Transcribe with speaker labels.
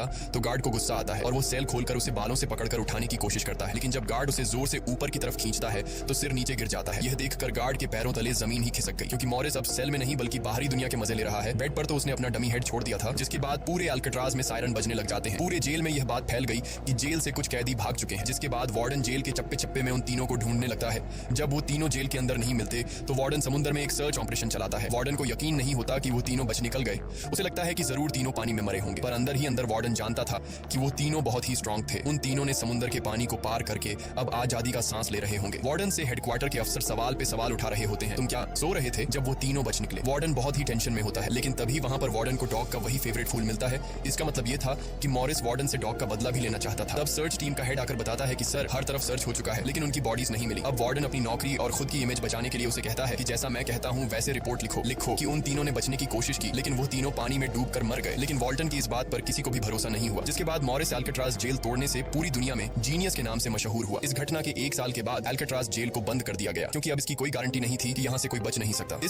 Speaker 1: होता तो गार्ड को गुस्सा आता है और वो सेल खोलकर उसे बालों से पकड़कर उठाने की कोशिश करता है, लेकिन जब गार्ड उसे जोर से ऊपर की तरफ खींचता है तो सिर नीचे गिर जाता है। यह देखकर गार्ड के पैरों तले जमीन ही खिसक गई, क्योंकि मॉरिस अब सेल में नहीं बल्कि बाहरी दुनिया के मजे ले रहा है। बेड पर तो उसने अपना डमी हेड छोड़ दिया था, जिसके बाद पूरे अल्काट्राज में सायरन बजने लग जाते हैं। पूरे जेल में यह बात फैल गई कि जेल से कुछ कैदी भाग चुके हैं, जिसके बाद वार्डन जेल के चप्पे चप्पे में उन तीनों को ढूंढने लगता है। जब वो तीनों जेल के अंदर नहीं मिलते तो वार्डन समुद्र में एक सर्च ऑपरेशन चलाता है। वार्डन को यकीन नहीं होता कि वो तीनों बच निकल गए। उसे लगता है कि जरूर तीनों पानी में मरे होंगे, पर अंदर ही अंदर वार्डन जानता था कि वो तीनों बहुत ही स्ट्रांग थे। उन तीनों ने समुद्र के पानी को पार करके अब आजादी का सांस ले रहे होंगे। वार्डन से हेडक्वार्टर के अफसर सवाल पे सवाल उठा रहे होते हैं, तुम क्या सो रहे थे जब वो तीनों बच निकले? वार्डन बहुत ही टेंशन में होता है, लेकिन तभी वहां पर वार्डन को डॉग का वही फेवरेट फूल मिलता है। इसका मतलब ये था कि मॉरिस वार्डन से डॉग का बदला भी लेना चाहता था। तब सर्च टीम का हेड आकर बताता है कि सर, हर तरफ सर्च हो चुका है, लेकिन उनकी बॉडीज नहीं मिली। अब वार्डन अपनी नौकरी और खुद की इमेज बचाने के लिए उसे कहता है कि जैसा मैं कहता हूँ वैसे रिपोर्ट लिखो कि उन तीनों ने बचने की कोशिश की, लेकिन वो तीनों पानी में डूबकर मर गए। लेकिन वाल्टन की इस बात पर किसी को भी भरोसा नहीं हुआ, जिसके बाद मॉरिस अल्काट्राज जेल तोड़ने से पूरी दुनिया में जीनियस के नाम से मशहूर हुआ। इस घटना के 1 साल के बाद अल्काट्राज जेल को बंद कर दिया गया, क्योंकि अब इसकी कोई गारंटी नहीं थी कि यहाँ से कोई बच नहीं सकता।